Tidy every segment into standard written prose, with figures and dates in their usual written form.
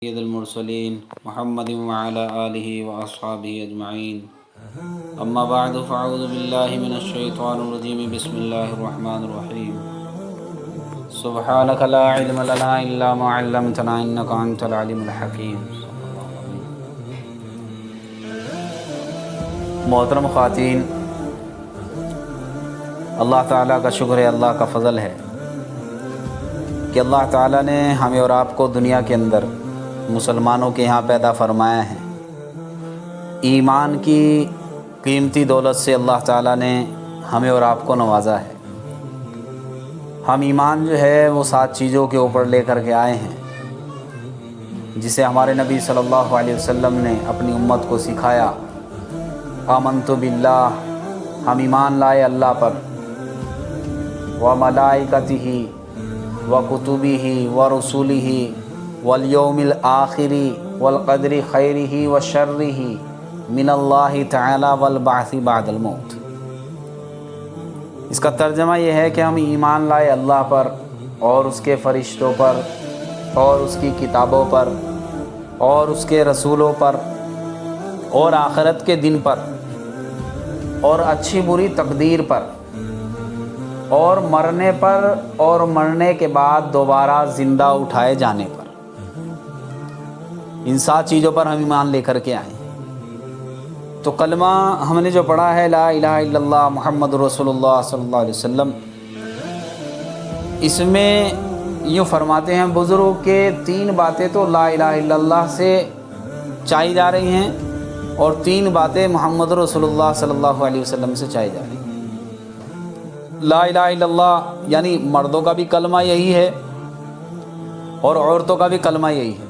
سید المرسلین محمد وعلی آلہ واصحابہ اجمعین اما بعد فاعوذ باللہ من الشیطان الرجیم بسم اللہ الرحمن الرحیم سبحانک لا علم لنا الا ما علمتنا انک انت العلیم الحکیم۔ محترم خواتین، اللہ تعالیٰ کا شکر ہے، اللہ کا فضل ہے کہ اللہ تعالیٰ نے ہمیں اور آپ کو دنیا کے اندر مسلمانوں کے یہاں پیدا فرمایا ہے۔ ایمان کی قیمتی دولت سے اللہ تعالیٰ نے ہمیں اور آپ کو نوازا ہے۔ ہم ایمان جو ہے وہ 7 چیزوں کے اوپر لے کر کے آئے ہیں، جسے ہمارے نبی صلی اللہ علیہ وسلم نے اپنی امت کو سکھایا۔ آمنت باللہ، ہم ایمان لائے اللہ پر، وملائکتہ وکتبہ ورسلہ والیوم الآخر والقدر خیرہ وشرہ من اللہ تعالی والبعث بعد الموت۔ اس کا ترجمہ یہ ہے کہ ہم ایمان لائے اللہ پر اور اس کے فرشتوں پر اور اس کی کتابوں پر اور اس کے رسولوں پر اور آخرت کے دن پر اور اچھی بری تقدیر پر اور مرنے پر اور مرنے کے بعد دوبارہ زندہ اٹھائے جانے پر۔ ان 7 چیزوں پر ہم ایمان لے کر کے آئے۔ تو کلمہ ہم نے جو پڑھا ہے لا الہ الا اللہ محمد رسول اللہ صلی اللہ علیہ وسلم، اس میں یوں فرماتے ہیں بزرگ کہ 3 باتیں تو لا الہ الا اللہ سے چاہی جا رہی ہیں اور 3 باتیں محمد رسول اللہ صلی اللہ علیہ وسلم سے چاہی جا رہی ہیں۔ لا الہ الا اللہ یعنی مردوں کا بھی کلمہ یہی ہے اور عورتوں کا بھی کلمہ یہی ہے۔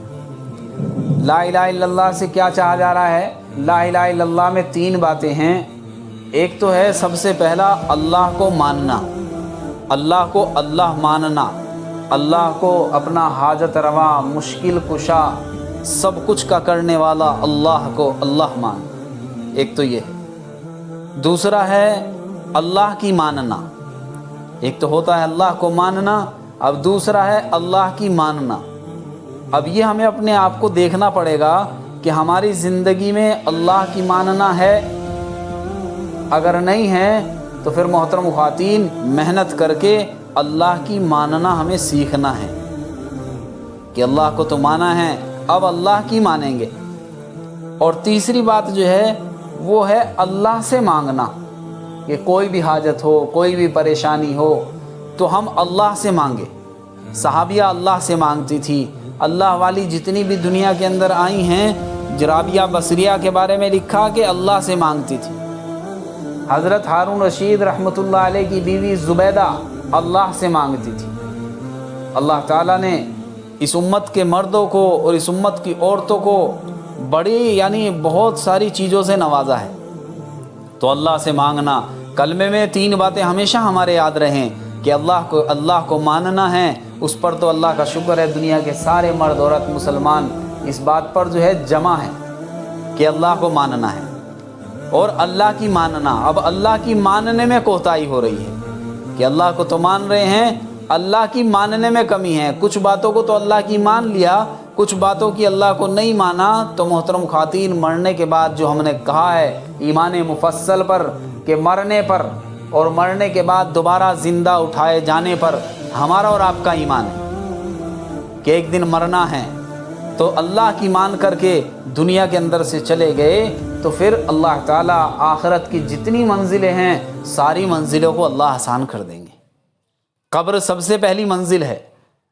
لا الہ الا اللہ سے کیا چاہا جا رہا ہے؟ لا الہ الا اللہ میں 3 باتیں ہیں۔ ایک تو ہے سب سے پہلا اللہ کو ماننا، اللہ کو اللہ ماننا، اللہ کو اپنا حاجت روا، مشکل کشا، سب کچھ کا کرنے والا اللہ کو اللہ ماننا، ایک تو یہ ہے۔ دوسرا ہے اللہ کی ماننا۔ ایک تو ہوتا ہے اللہ کو ماننا، اب دوسرا ہے اللہ کی ماننا۔ اب یہ ہمیں اپنے آپ کو دیکھنا پڑے گا کہ ہماری زندگی میں اللہ کی ماننا ہے، اگر نہیں ہے تو پھر محترم خواتین محنت کر کے اللہ کی ماننا ہمیں سیکھنا ہے کہ اللہ کو تو مانا ہے، اب اللہ کی مانیں گے۔ اور تیسری بات جو ہے وہ ہے اللہ سے مانگنا، کہ کوئی بھی حاجت ہو، کوئی بھی پریشانی ہو تو ہم اللہ سے مانگے۔ صحابیہ اللہ سے مانگتی تھی، اللہ والی جتنی بھی دنیا کے اندر آئی ہیں، رابعہ بصریہ کے بارے میں لکھا کہ اللہ سے مانگتی تھی۔ حضرت ہارون رشید رحمۃ اللہ علیہ کی بیوی زبیدہ اللہ سے مانگتی تھی۔ اللہ تعالیٰ نے اس امت کے مردوں کو اور اس امت کی عورتوں کو بڑی بہت ساری چیزوں سے نوازا ہے۔ تو اللہ سے مانگنا، کلمے میں 3 باتیں ہمیشہ ہمارے یاد رہیں کہ اللہ کو ماننا ہے۔ اس پر تو اللہ کا شکر ہے، دنیا کے سارے مرد عورت مسلمان اس بات پر جو ہے جمع ہے کہ اللہ کو ماننا ہے اور اللہ کی ماننا۔ اب اللہ کی ماننے میں کوتاہی ہو رہی ہے کہ اللہ کو تو مان رہے ہیں، اللہ کی ماننے میں کمی ہے۔ کچھ باتوں کو تو اللہ کی مان لیا، کچھ باتوں کی اللہ کو نہیں مانا۔ تو محترم خواتین، مرنے کے بعد جو ہم نے کہا ہے ایمان مفصل پر کہ مرنے پر اور مرنے کے بعد دوبارہ زندہ اٹھائے جانے پر ہمارا اور آپ کا ایمان ہے کہ ایک دن مرنا ہے۔ تو اللہ کی مان کر کے دنیا کے اندر سے چلے گئے تو پھر اللہ تعالیٰ آخرت کی جتنی منزلیں ہیں ساری منزلوں کو اللہ آسان کر دیں گے۔ قبر سب سے پہلی منزل ہے،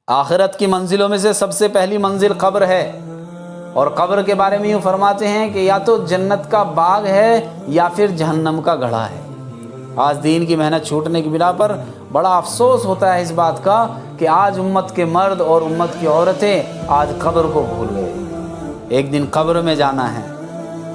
آخرت کی منزلوں میں سے سب سے پہلی منزل قبر ہے۔ اور قبر کے بارے میں یوں فرماتے ہیں کہ یا تو جنت کا باغ ہے یا پھر جہنم کا گڑھا ہے۔ آج دین کی محنت چھوٹنے کی بنا پر بڑا افسوس ہوتا ہے اس بات کا کہ آج امت کے مرد اور امت کی عورتیں آج قبر کو بھول گئے۔ ایک دن قبر میں جانا ہے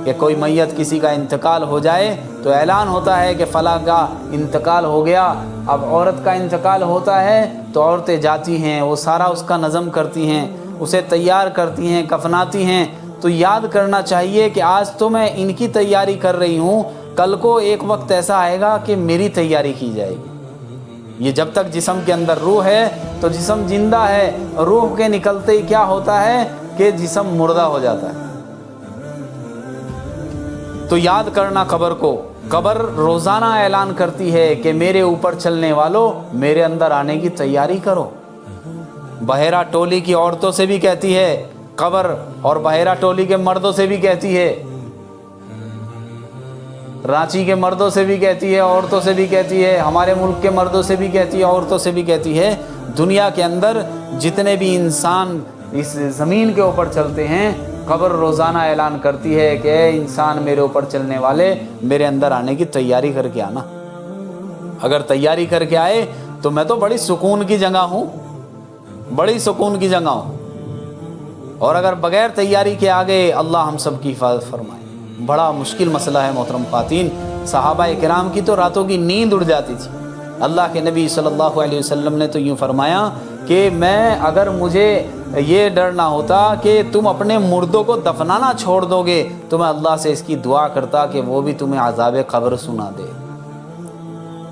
کہ کوئی میت کسی کا انتقال ہو جائے تو اعلان ہوتا ہے کہ فلاں کا انتقال ہو گیا۔ اب عورت کا انتقال ہوتا ہے تو عورتیں جاتی ہیں، وہ سارا اس کا نظم کرتی ہیں، اسے تیار کرتی ہیں، کفناتی ہیں۔ تو یاد کرنا چاہیے کہ آج تو میں ان کی تیاری کر رہی ہوں، کل کو ایک وقت ایسا آئے گا کہ میری تیاری کی جائے گی۔ یہ جب تک جسم کے اندر روح ہے تو جسم زندہ ہے، روح کے نکلتے ہی کیا ہوتا ہے کہ जिस्म मुर्दा हो जाता है। तो याद करना कब्र को। कब्र रोज़ाना ऐलान करती है कि मेरे ऊपर चलने वालों, मेरे अंदर आने की तैयारी करो। बहेरा टोली की औरतों से भी कहती है कब्र, और बहेरा टोली के मर्दों से भी कहती है, रांची के मर्दों से भी कहती है, औरतों से भी कहती है, हमारे मुल्क के मर्दों से भी कहती है, औरतों से भी कहती है। दुनिया के अंदर जितने भी इंसान इस ज़मीन के ऊपर चलते हैं, कब्र रोज़ाना ऐलान करती है कि ए इंसान मेरे ऊपर चलने वाले, मेरे अंदर आने की तैयारी करके आना। अगर तैयारी करके आए तो मैं तो बड़ी सुकून की जगह हूँ, बड़ी सुकून की जगह हूँ। और अगर बग़ैर तैयारी के आ गए, अल्लाह हम सब की हिफाजत फरमाए। बड़ा मुश्किल मसला है मोहतरम ख़वातीन। सहाबा किराम की तो रातों की नींद उड़ जाती थी। अल्लाह के नबी सल्लल्लाहु अलैहि वसल्लम ने तो यूँ फरमाया कि मैं, अगर मुझे ये डर ना होता कि तुम अपने मुर्दों को दफनाना छोड़ दोगे, तो मैं अल्लाह से इसकी दुआ करता कि वो भी तुम्हें अज़ाब क़ब्र सुना दे।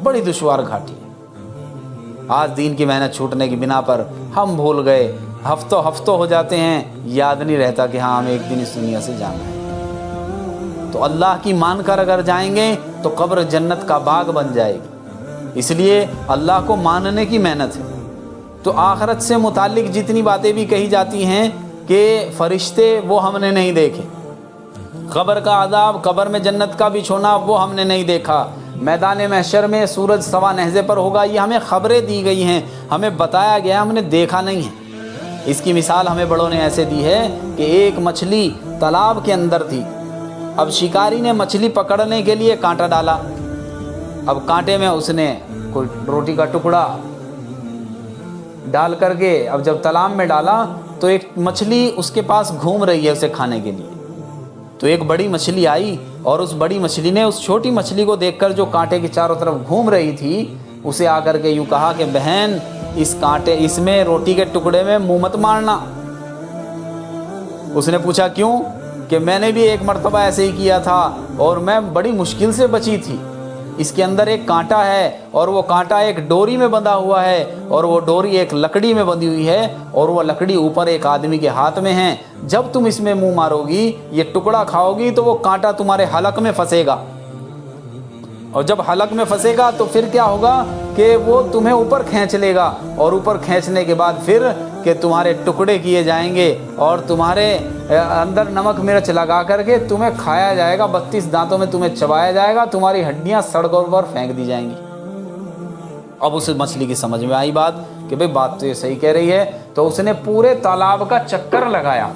बड़ी दुश्वार घाटी है। आज दीन की मेहनत छूटने की बिना पर हम भूल गए, हफ्तों हो जाते हैं, याद नहीं रहता कि हाँ हमें एक दिन इस दुनिया से जाना है। तो अल्लाह की मानकर अगर जाएंगे तो कब्र जन्नत का बाग बन जाएगी। इसलिए अल्लाह को मानने की मेहनत है। तो आखिरत से मुतालिक जितनी बातें भी कही जाती हैं कि फरिश्ते, वो हमने नहीं देखे। कब्र का अज़ाब, कब्र में जन्नत का बिछोना, वो हमने नहीं देखा। मैदान महशर में सूरज सवा नहज़े पर होगा, ये हमें ख़बरें दी गई हैं, हमें बताया गया, हमने देखा नहीं है। इसकी मिसाल हमें बड़ों ने ऐसे दी है कि एक मछली तालाब के अंदर थी। अब शिकारी ने मछली पकड़ने के लिए कांटा डाला। अब कांटे में उसने कोई रोटी का टुकड़ा डाल करके, अब जब तालाब में डाला तो एक मछली उसके पास घूम रही है उसे खाने के लिए। तो एक बड़ी मछली आई और उस बड़ी मछली ने उस छोटी मछली को देखकर, जो कांटे के चारों तरफ घूम रही थी, उसे आकर के यूँ कहा कि बहन, इस कांटे, इसमें रोटी के टुकड़े में मुँह मत मारना। उसने पूछा क्यों? कि मैंने भी एक मर्तबा ऐसे ही किया था और मैं बड़ी मुश्किल से बची थी। इसके अंदर एक कांटा है और वो कांटा एक डोरी में बंधा हुआ है और वो डोरी एक लकड़ी में बंधी हुई है और वो लकड़ी ऊपर एक आदमी के हाथ में है। जब तुम इसमें मुंह मारोगी, ये टुकड़ा खाओगी, तो वो कांटा तुम्हारे हलक में फंसेगा और जब हलक में फंसेगा तो फिर क्या होगा कि वो तुम्हें ऊपर खींच लेगा और ऊपर खींचने के बाद फिर कि तुम्हारे टुकड़े किए जाएंगे और तुम्हारे अंदर नमक मिर्च लगा करके तुम्हें खाया जाएगा, 32 दांतों में तुम्हें चबाया जाएगा, तुम्हारी हड्डियां सड़कों पर फेंक दी जाएंगी। अब उस मछली की समझ में आई बात कि भाई बात तो ये सही कह रही है। तो उसने पूरे तालाब का चक्कर लगाया,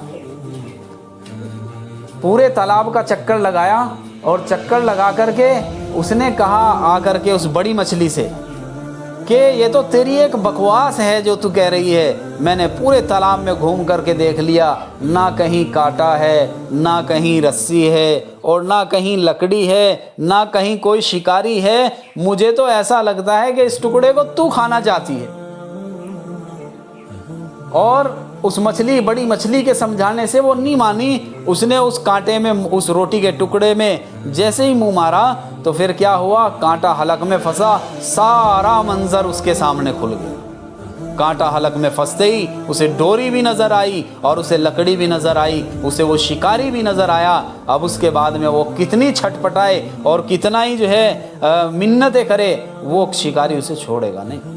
पूरे तालाब का चक्कर लगाया और चक्कर लगा करके उसने कहा आकर के उस बड़ी मछली से कि ये तो तेरी एक बकवास है जो तू कह रही है। मैंने पूरे तालाब में घूम करके देख लिया, ना कहीं कांटा है, ना कहीं रस्सी है और ना कहीं लकड़ी है, ना कहीं कोई शिकारी है। मुझे तो ऐसा लगता है कि इस टुकड़े को तू खाना चाहती है। और उस मछली, बड़ी मछली के समझाने से वो नहीं मानी। उसने उस कांटे में, उस रोटी के टुकड़े में जैसे ही मुंह मारा तो फिर क्या हुआ, कांटा हलक में फंसा, सारा मंजर उसके सामने खुल गया। कांटा हलक में फंसते ही उसे डोरी भी नज़र आई और उसे लकड़ी भी नज़र आई, उसे वो शिकारी भी नज़र आया। अब उसके बाद में वो कितनी छटपटाए और कितना ही जो है मिन्नतें करे, वो शिकारी उसे छोड़ेगा नहीं।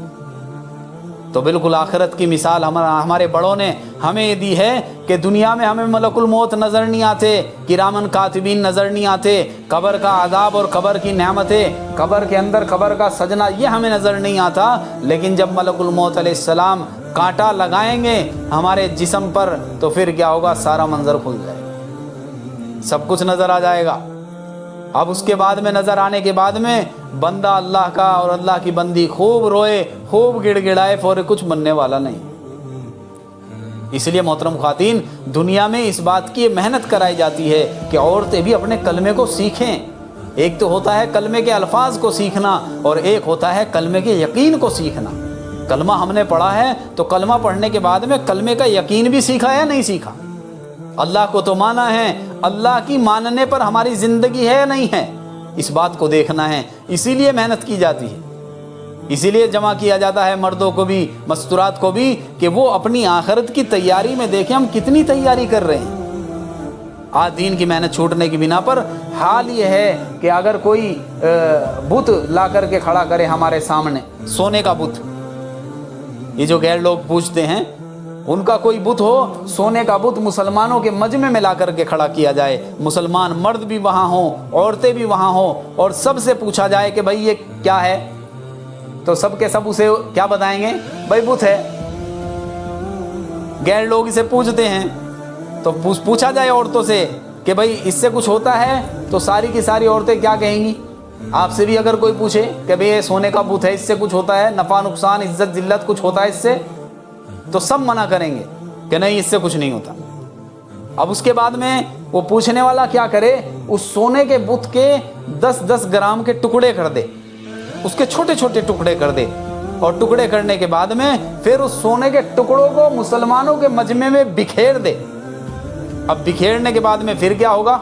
तो बिल्कुल आखिरत की मिसाल हमारे बड़ों ने हमें दी है कि दुनिया में हमें मलकुल मौत नज़र नहीं आते, किरामन कातिबीन नज़र नहीं आते, कब्र का आज़ाब और कब्र की नेमतें, कब्र के अंदर कब्र का सजना, ये हमें नज़र नहीं आता। लेकिन जब मलकुल मौत अलैहिस्सलाम कांटा लगाएंगे हमारे जिस्म पर तो फिर क्या होगा, सारा मंजर खुल जाएगा, सब कुछ नज़र आ जाएगा। अब उसके बाद में नज़र आने के बाद में बंदा अल्लाह का और अल्लाह की बंदी खूब रोए, खूब गिड़गिड़ाए, फौर कुछ बनने वाला नहीं। इसलिए मोहतरम ख़वातीन, दुनिया में इस बात की मेहनत कराई जाती है कि औरतें भी अपने कलमे को सीखें। एक तो होता है कलमे के अल्फाज को सीखना और एक होता है कलमे के यकीन को सीखना। कलमा हमने पढ़ा है तो कलमा पढ़ने के बाद में कलमे का यकीन भी सीखा या नहीं सीखा। अल्लाह को तो माना है, अल्लाह की मानने पर हमारी ज़िंदगी है या नहीं है, इस बात को देखना है। इसीलिए मेहनत की जाती है। इसीलिए जमा किया जाता है मर्दों को भी, मस्तूरात को भी, कि वो अपनी आखिरत की तैयारी में देखें हम कितनी तैयारी कर रहे हैं। आज दीन की मेहनत छूटने की बिना पर हाल ये है कि अगर कोई बुत ला करके खड़ा करे हमारे सामने, सोने का बुत, ये जो गैर लोग पूछते हैं, उनका कोई बुत हो, सोने का बुत मुसलमानों के मजमे में ला करके खड़ा किया जाए, मुसलमान मर्द भी वहाँ हों, औरतें भी वहाँ हों, और सबसे पूछा जाए कि भाई ये क्या है, तो सब के सब उसे क्या बताएंगे, भाई बुत है। गैर लोग इसे पूछते हैं तो पूछा जाए औरतों से कि भाई इससे कुछ होता है, तो सारी की सारी औरतें क्या कहेंगी। आपसे भी अगर कोई पूछे कि भाई ये सोने का बुत है, इससे कुछ होता है, नफ़ा नुकसान इज्जत जिल्लत कुछ होता है इससे, तो सब मना करेंगे कि नहीं इससे कुछ नहीं होता। अब उसके बाद में वो पूछने वाला क्या करे, उस सोने के बुत के 10-10 ग्राम के टुकड़े कर दे, उसके छोटे छोटे टुकड़े कर दे, और टुकड़े करने के बाद में फिर उस सोने के टुकड़ों को मुसलमानों के मजमे में बिखेर दे। अब बिखेरने के बाद में फिर क्या होगा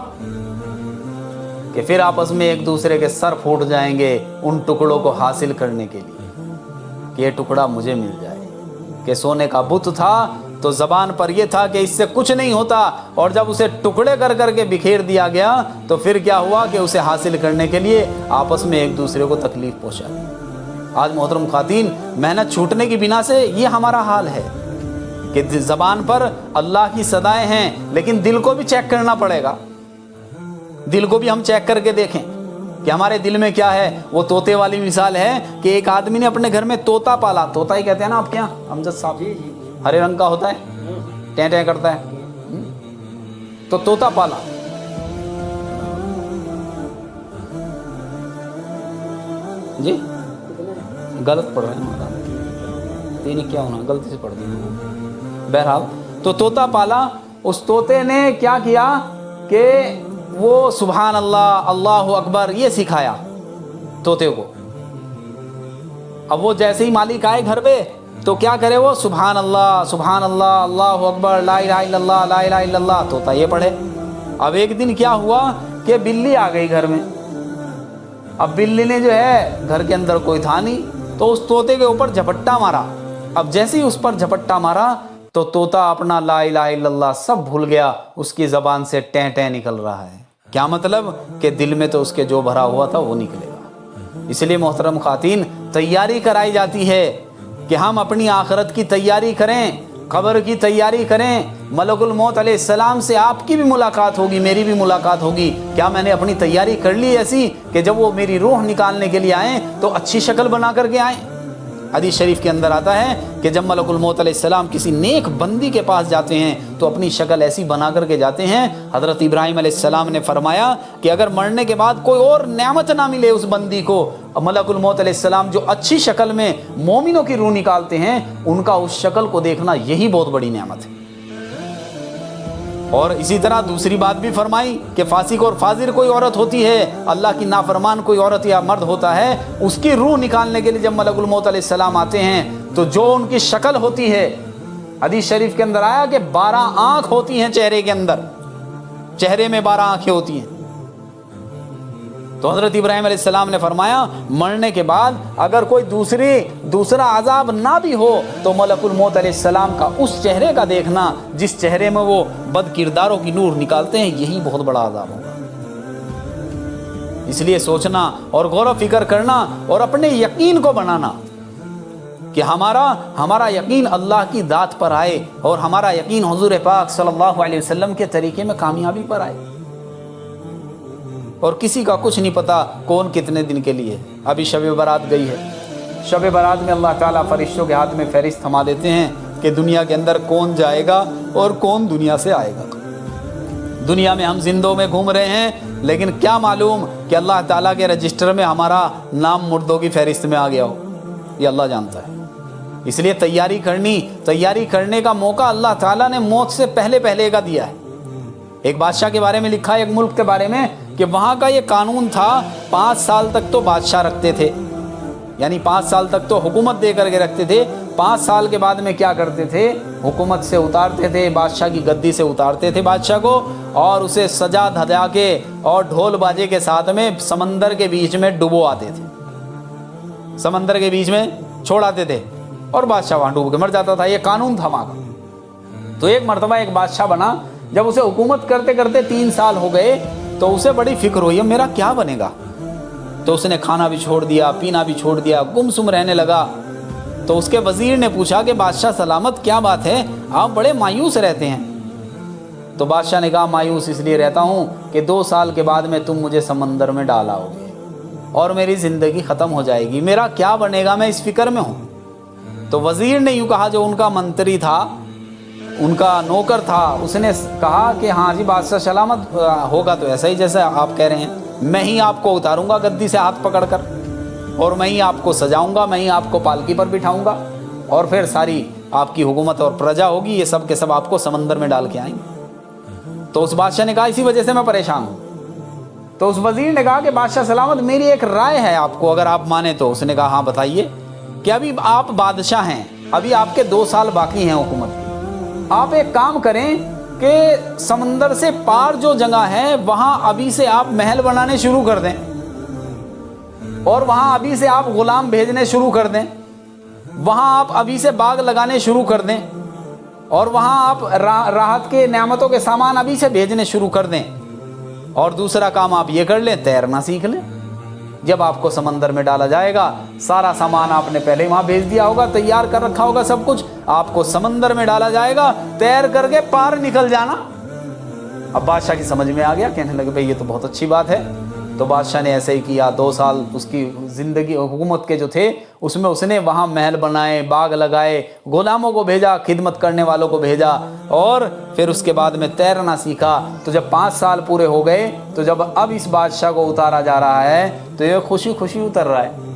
कि फिर आपस में एक दूसरे के सर फूट जाएंगे उन टुकड़ों को हासिल करने के लिए कि ये टुकड़ा मुझे मिल जाए। कि सोने का बुत था तो जबान पर यह था कि इससे कुछ नहीं होता, और जब उसे टुकड़े कर करके बिखेर दिया गया तो फिर क्या हुआ कि उसे हासिल करने के लिए आपस में एक दूसरे को तकलीफ पहुंचा। आज मोहतरम खातीन, मेहनत छूटने की बिना से ये हमारा हाल है कि ज़बान पर अल्लाह की सदाएं हैं, लेकिन दिल को भी चेक करना पड़ेगा। दिल को भी हम चेक करके देखें कि हमारे दिल में क्या है। वो तोते वाली मिसाल है कि एक आदमी ने अपने घर में तोता पाला, तोता ही कहते हैं ना आपके यहाँ अमजद साहब, हरे रंग का होता है, टें टें करता है, तो तोता पाला। जी गलत पढ़ रहे हैं, तीन क्या होना, गलती से पढ़ दी। बहरहाल तो तोता पाला, उस तोते ने क्या किया कि वो सुभान अल्लाह, अल्लाहु अकबर ये सिखाया तोते को। अब वो जैसे ही मालिक आए घर पे तो क्या करे, वो सुभान अल्लाह, अल्लाहु अकबर, ला इलाहा इल्लल्लाह, ला इलाहा इल्लल्लाह, तोता ये पढ़े। अब एक दिन क्या हुआ कि बिल्ली आ गई घर में। अब बिल्ली ने जो है, घर के अंदर कोई था नहीं, तो उस तोते के ऊपर झपट्टा मारा। अब जैसे ही उस पर झपट्टा मारा तो तोता अपना ला इलाहा इल्लल्लाह सब भूल गया, उसकी ज़बान से टें टें निकल रहा है। क्या मतलब कि दिल में तो उसके जो भरा हुआ था वो निकलेगा। इसलिए मोहतरम खातीन, तैयारी कराई जाती है कि हम अपनी आखिरत की तैयारी करें, कब्र की तैयारी करें। मलकुल मौत अलैहिस्सलाम से आपकी भी मुलाकात होगी, मेरी भी मुलाकात होगी। क्या मैंने अपनी तैयारी कर ली ऐसी कि जब वो मेरी रूह निकालने के लिए आए तो अच्छी शक्ल बना करके आए। हदीस शरीफ के अंदर आता है कि जब मलकुल मौत अलैहिस्सलाम किसी नेक बंदी के पास जाते हैं तो अपनी शक्ल ऐसी बना करके जाते हैं। हज़रत इब्राहीम अलैहिस्सलाम ने फरमाया कि अगर मरने के बाद कोई और नेमत ना मिले उस बंदी को, मलकुल मौत अलैहिस्सलाम जो अच्छी शक्ल में मोमिनों की रूह निकालते हैं, उनका उस शक्ल को देखना यही बहुत बड़ी नेमत है। और इसी तरह दूसरी बात भी फरमाई कि फासिक और फाजिर कोई औरत होती है, अल्लाह की नाफरमान कोई औरत या मर्द होता है, उसकी रूह निकालने के लिए जब मलकुल मौत अलैहिस्सलाम आते हैं तो जो उनकी शक्ल होती है, हदीस शरीफ के अंदर आया कि 12 आंख होती हैं चेहरे के अंदर, चेहरे में 12 आंखें होती हैं। तो हज़रत इब्राहीम अलैहिस्सलाम ने फरमाया मरने के बाद अगर कोई दूसरा अजाब ना भी हो तो मलकुल मौत अलैहिस्सलाम का उस चेहरे का देखना जिस चेहरे में वो बद किरदारों की नूर निकालते हैं, यही बहुत बड़ा अजाब होगा। इसलिए सोचना और गौर फिक्र करना और अपने यकीन को बनाना कि हमारा यकीन अल्लाह की दात पर आए और हमारा यकीन हुजूर पाक सल्लल्लाहु अलैहि वसल्लम के तरीके में कामयाबी पर आए। और किसी का कुछ नहीं पता कौन कितने दिन के लिए। अभी शब बारात गई है, शब बारात में अल्लाह ताला फरिश्तों के हाथ में फहरिस्त थमा देते हैं कि दुनिया के अंदर कौन जाएगा और कौन दुनिया से आएगा। दुनिया में हम जिंदों में घूम रहे हैं, लेकिन क्या मालूम कि अल्लाह ताला के रजिस्टर में हमारा नाम मुर्दों की फहरिस्त में आ गया हो, ये अल्लाह जानता है। इसलिए तैयारी करने का मौका अल्लाह ताला ने मौत से पहले का दिया है। एक बादशाह के बारे में लिखा है, एक मुल्क के बारे में, कि वहाँ का ये कानून था 5 साल तक तो बादशाह रखते थे, यानी 5 साल तक तो हुकूमत दे करके रखते थे। 5 साल के बाद में क्या करते थे, हुकूमत से उतारते थे, बादशाह की गद्दी से उतारते थे बादशाह को, और उसे सजा धजा के और ढोल बाजे के साथ में समंदर के बीच में डुबो आते थे। समंदर के बीच में छोड़ आते थे और बादशाह वहाँ डूब के मर जाता था। ये कानून था वहाँ का। तो एक मरतबा एक बादशाह बना, जब उसे हुकूमत करते करते 3 साल हो गए तो उसे बड़ी फिक्र हुई, अब मेरा क्या बनेगा। तो उसने खाना भी छोड़ दिया, पीना भी छोड़ दिया, गुमसुम रहने लगा। तो उसके वजीर ने पूछा कि बादशाह सलामत, क्या बात है, आप बड़े मायूस रहते हैं। तो बादशाह ने कहा, मायूस इसलिए रहता हूँ कि 2 साल के बाद में तुम मुझे समंदर में डाल आओगे और मेरी ज़िंदगी ख़त्म हो जाएगी, मेरा क्या बनेगा, मैं इस फिक्र में हूँ। तो वज़ीर ने यूँ कहा, जो उनका मंत्री था, उनका नौकर था, उसने कहा कि हाँ जी बादशाह सलामत, होगा तो ऐसा ही जैसा आप कह रहे हैं। मैं ही आपको उतारूँगा गद्दी से हाथ पकड़कर और मैं ही आपको सजाऊँगा, मैं ही आपको पालकी पर बिठाऊँगा और फिर सारी आपकी हुकूमत और प्रजा होगी, ये सब के सब आपको समंदर में डाल के आएंगे। तो उस बादशाह ने कहा, इसी वजह से मैं परेशान हूँ। तो उस वज़ीर ने कहा कि बादशाह सलामत, मेरी एक राय है आपको, अगर आप माने तो। उसने कहा, हाँ बताइए। कि अभी आप बादशाह हैं, अभी आपके 2 साल बाकी हैं हुकूमत के। आप एक काम करें कि समंदर से पार जो जगह है वहाँ अभी से आप महल बनाने शुरू कर दें और वहाँ अभी से आप गुलाम भेजने शुरू कर दें, वहाँ आप अभी से बाग लगाने शुरू कर दें और वहाँ आप राहत के नेमतों के सामान अभी से भेजने शुरू कर दें। और दूसरा काम आप ये कर लें, तैरना सीख लें। जब आपको समंदर में डाला जाएगा, सारा सामान आपने पहले वहाँ भेज दिया होगा, तैयार कर रखा होगा सब कुछ, आपको समंदर में डाला जाएगा, तैर करके पार निकल जाना। अब बादशाह की समझ में आ गया, कहने लगे भाई ये तो बहुत अच्छी बात है। तो बादशाह ने ऐसे ही किया। 2 साल उसकी ज़िंदगी हुकूमत के जो थे उसमें उसने वहाँ महल बनाए, बाग लगाए, गुलामों को भेजा, खिदमत करने वालों को भेजा और फिर उसके बाद में तैरना सीखा। तो जब 5 साल पूरे हो गए, तो जब अब इस बादशाह को उतारा जा रहा है तो ये खुशी खुशी उतर रहा है।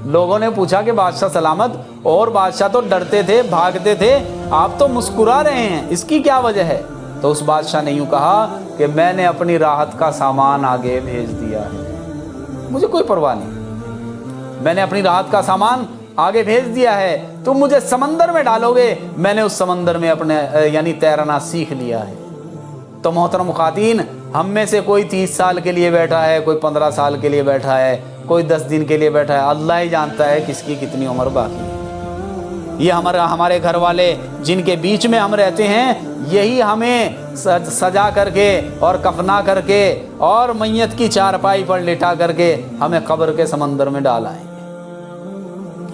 लोगों ने पूछा कि बादशाह सलामत, और बादशाह तो डरते थे, भागते थे, आप तो मुस्कुरा रहे हैं, इसकी क्या वजह है। तो उस बादशाह ने यूँ कहा कि मैंने अपनी राहत का सामान आगे भेज दिया है, मुझे कोई परवाह नहीं, मैंने अपनी राहत का सामान आगे भेज दिया है। तुम मुझे समंदर में डालोगे, मैंने उस समंदर में अपने यानी तैरना सीख लिया है। तो मोहतरम खातीन, हम में से कोई 30 साल के लिए बैठा है, कोई 15 साल के लिए बैठा है, कोई 10 दिन के लिए बैठा है, अल्लाह ही जानता है किसकी कितनी उम्र बाकी है। ये हमारे घर वाले जिनके बीच में हम रहते हैं, यही हमें सजा करके और कफना करके और मैयत की चारपाई पर लिटा करके हमें कब्र के समंदर में डालाएं।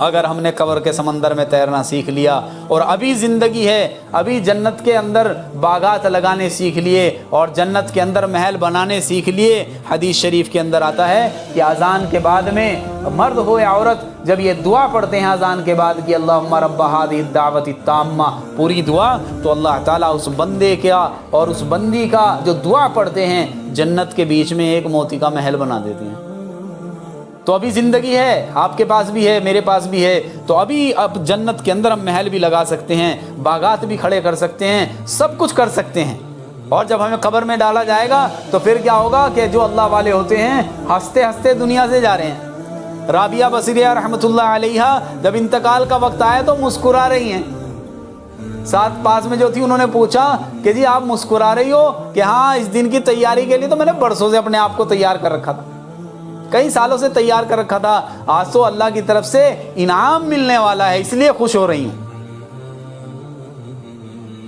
अगर हमने कब्र के समंदर में तैरना सीख लिया और अभी ज़िंदगी है, अभी जन्नत के अंदर बागात लगाने सीख लिए और जन्नत के अंदर महल बनाने सीख लिए। हदीस शरीफ के अंदर आता है कि अज़ान के बाद में मर्द हो या औरत जब ये दुआ पढ़ते हैं अज़ान के बाद कि अल्लाहुम्मा रब्बा हादिहि दावति ताम्मा, पूरी दुआ, तो अल्लाह ताला उस बंदे का और उस बंदी का जो दुआ पढ़ते हैं, जन्नत के बीच में एक मोती का महल बना देते हैं। तो अभी ज़िंदगी है, आपके पास भी है, मेरे पास भी है, तो अभी अब जन्नत के अंदर हम महल भी लगा सकते हैं, बागात भी खड़े कर सकते हैं, सब कुछ कर सकते हैं। और जब हमें कब्र में डाला जाएगा तो फिर क्या होगा कि जो अल्लाह वाले होते हैं हंसते हंसते दुनिया से जा रहे हैं। राबिया बसरिया रहमतुल्लाह अलैहा जब इंतकाल का वक्त आया तो मुस्कुरा रही हैं। साथ पास में जो थी उन्होंने पूछा कि जी आप मुस्कुरा रही हो कि हाँ, इस दिन की तैयारी के लिए तो मैंने बरसों से अपने आप को तैयार कर रखा था, कई सालों से तैयार कर रखा था, आज तो अल्लाह की तरफ से इनाम मिलने वाला है, इसलिए खुश हो रही हूँ।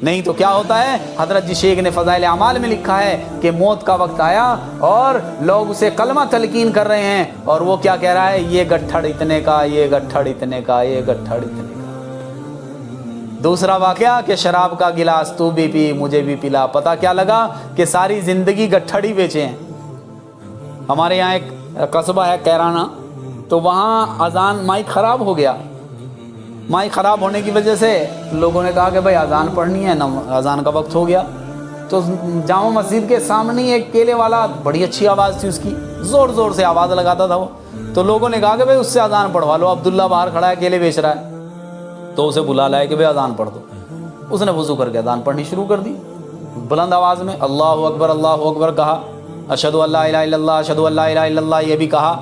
नहीं तो क्या होता है, हजरत जी शेख ने फ़ज़ाइल अमाल में लिखा है कि मौत का वक्त आया और लोग उसे कलमा तलकीन कर रहे हैं और वो क्या कह रहा है, ये गट्ठड़ इतने का, ये गट्ठड़ इतने का, ये गट्ठड़ इतने का। दूसरा वाकया कि शराब का गिलास तू भी पी, मुझे भी पिला, पता क्या लगा कि सारी ज़िंदगी गट्ठड़ ही बेचे हैं। हमारे यहाँ एक कस्बा है कैराना, तो वहाँ अज़ान माइक ख़राब हो गया। माइक ख़राब होने की वजह से लोगों ने कहा कि भाई अज़ान पढ़नी है ना, अज़ान का वक्त हो गया। तो जामा मस्जिद के सामने एक केले वाला, बड़ी अच्छी आवाज़ थी उसकी, ज़ोर ज़ोर से आवाज़ लगाता था वो। तो लोगों ने कहा कि भाई उससे अज़ान पढ़वा लो, अब्दुल्ला बाहर खड़ा है, केले बेच रहा है। तो उसे बुला लाया कि भाई अज़ान पढ़ दो। उसने वज़ू करके अज़ान पढ़नी शुरू कर दी, बुलंद आवाज़ में अल्लाहु अकबर कहा, अशहदु अल्ला इलाहा इल्लल्लाह, अशहदु अल्ला इलाहा इल्लल्लाह ये भी कहा।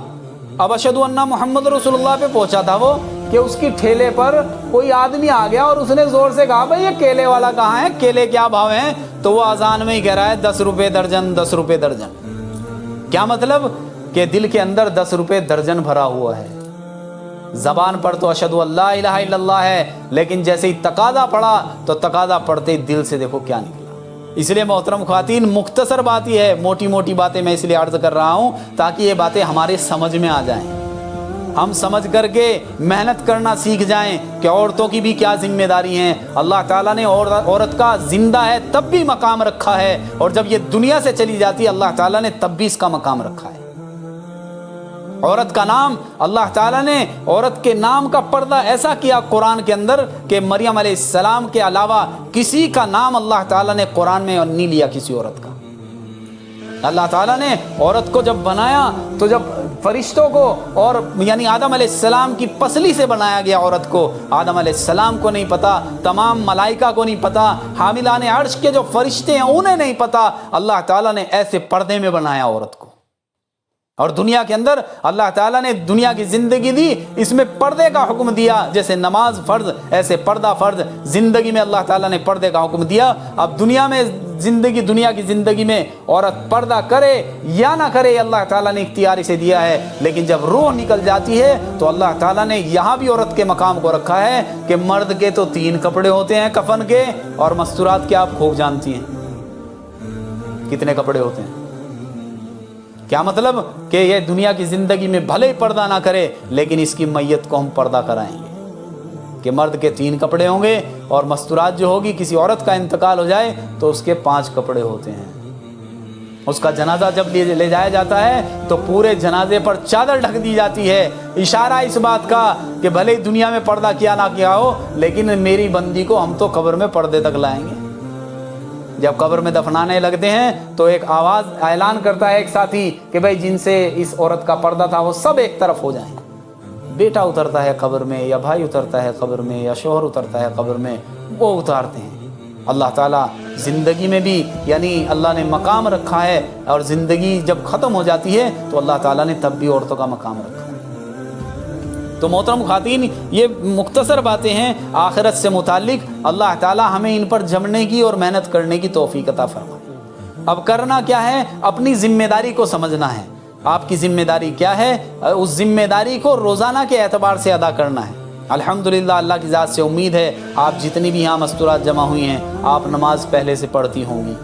अब अशहदु अन्ना मोहम्मद रसूलुल्लाह पे पहुंचा था वो कि उसकी ठेले पर कोई आदमी आ गया और उसने ज़ोर से कहा, भाई ये केले वाला कहाँ है, केले क्या भाव हैं। तो वो अज़ान में ही कह रहा है 10 रुपये दर्जन, 10 रुपये दर्जन। क्या मतलब कि दिल के अंदर 10 रुपये दर्जन भरा हुआ है। زبان پر تو اشہدو اللہ الہ الا اللہ ہے، لیکن جیسے ہی تقاضا پڑا تو تقاضا پڑتے ہی دل سے دیکھو کیا نکلا۔ اس لیے محترم خواتین، مختصر بات یہ ہے، موٹی موٹی باتیں میں اس لیے عرض کر رہا ہوں تاکہ یہ باتیں ہمارے سمجھ میں آ جائیں، ہم سمجھ کر کے محنت کرنا سیکھ جائیں کہ عورتوں کی بھی کیا ذمہ داری ہیں۔ اللہ تعالیٰ نے عورت کا زندہ ہے تب بھی مقام رکھا ہے، اور جب یہ دنیا سے چلی جاتی ہے اللہ تعالیٰ نے تب بھی اس کا مقام رکھا ہے۔ عورت کا نام اللہ تعالیٰ نے عورت کے نام کا پردہ ایسا کیا قرآن کے اندر کہ مریم علیہ السلام کے علاوہ کسی کا نام اللہ تعالیٰ نے قرآن میں نہیں لیا کسی عورت کا۔ اللہ تعالیٰ نے عورت کو جب بنایا تو جب فرشتوں کو اور یعنی آدم علیہ السلام کی پسلی سے بنایا گیا عورت کو، آدم علیہ السلام کو نہیں پتا، تمام ملائکہ کو نہیں پتا، حاملان عرش کے جو فرشتے ہیں انہیں نہیں پتا، اللہ تعالیٰ نے ایسے پردے میں بنایا عورت کو۔ اور دنیا کے اندر اللہ تعالیٰ نے دنیا کی زندگی دی، اس میں پردے کا حکم دیا، جیسے نماز فرض ایسے پردہ فرض، زندگی میں اللہ تعالیٰ نے پردے کا حکم دیا۔ اب دنیا کی زندگی میں عورت پردہ کرے یا نہ کرے اللہ تعالیٰ نے اختیار سے دیا ہے، لیکن جب روح نکل جاتی ہے تو اللہ تعالیٰ نے یہاں بھی عورت کے مقام کو رکھا ہے کہ مرد کے تو 3 کپڑے ہوتے ہیں کفن کے، اور مستورات کے آپ خوب جانتی ہیں کتنے کپڑے ہوتے ہیں۔ کیا مطلب کہ یہ دنیا کی زندگی میں بھلے ہی پردہ نہ کرے لیکن اس کی میت کو ہم پردہ کرائیں گے کہ مرد کے 3 کپڑے ہوں گے، اور مستورات جو ہوگی کسی عورت کا انتقال ہو جائے تو اس کے 5 کپڑے ہوتے ہیں۔ اس کا جنازہ جب لے جایا جاتا ہے تو پورے جنازے پر چادر ڈھک دی جاتی ہے، اشارہ اس بات کا کہ بھلے ہی دنیا میں پردہ کیا نہ کیا ہو لیکن میری بندی کو ہم تو قبر میں پردے تک لائیں گے۔ جب قبر میں دفنانے لگتے ہیں تو ایک آواز اعلان کرتا ہے ایک ساتھی کہ بھائی جن سے اس عورت کا پردہ تھا وہ سب ایک طرف ہو جائیں۔ بیٹا اترتا ہے قبر میں، یا بھائی اترتا ہے قبر میں، یا شوہر اترتا ہے قبر میں، وہ اتارتے ہیں۔ اللہ تعالیٰ زندگی میں بھی یعنی اللہ نے مقام رکھا ہے، اور زندگی جب ختم ہو جاتی ہے تو اللہ تعالیٰ نے تب بھی عورتوں کا مقام رکھا ہے۔ تو محترم خواتین، یہ مختصر باتیں ہیں آخرت سے متعلق۔ اللہ تعالیٰ ہمیں ان پر جمنے کی اور محنت کرنے کی توفیق عطا فرمائے۔ اب کرنا کیا ہے؟ اپنی ذمہ داری کو سمجھنا ہے۔ آپ کی ذمہ داری کیا ہے؟ اس ذمہ داری کو روزانہ کے اعتبار سے ادا کرنا ہے۔ الحمدللہ اللہ کی ذات سے امید ہے آپ جتنی بھی یہاں مستورات جمع ہوئی ہیں، آپ نماز پہلے سے پڑھتی ہوں گی،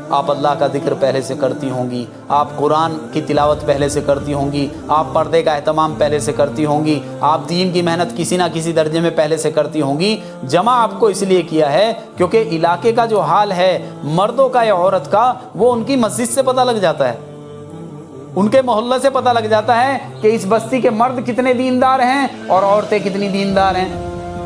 آپ اللہ کا ذکر پہلے سے کرتی ہوں گی، آپ قرآن کی تلاوت پہلے سے کرتی ہوں گی، آپ پردے کا اہتمام پہلے سے کرتی ہوں گی، آپ دین کی محنت کسی نہ کسی درجے میں پہلے سے کرتی ہوں گی۔ جمع آپ کو اس لیے کیا ہے کیونکہ علاقے کا جو حال ہے مردوں کا یا عورت کا، وہ ان کی مسجد سے پتہ لگ جاتا ہے، ان کے محلہ سے پتہ لگ جاتا ہے کہ اس بستی کے مرد کتنے دیندار ہیں اور عورتیں کتنی دیندار ہیں۔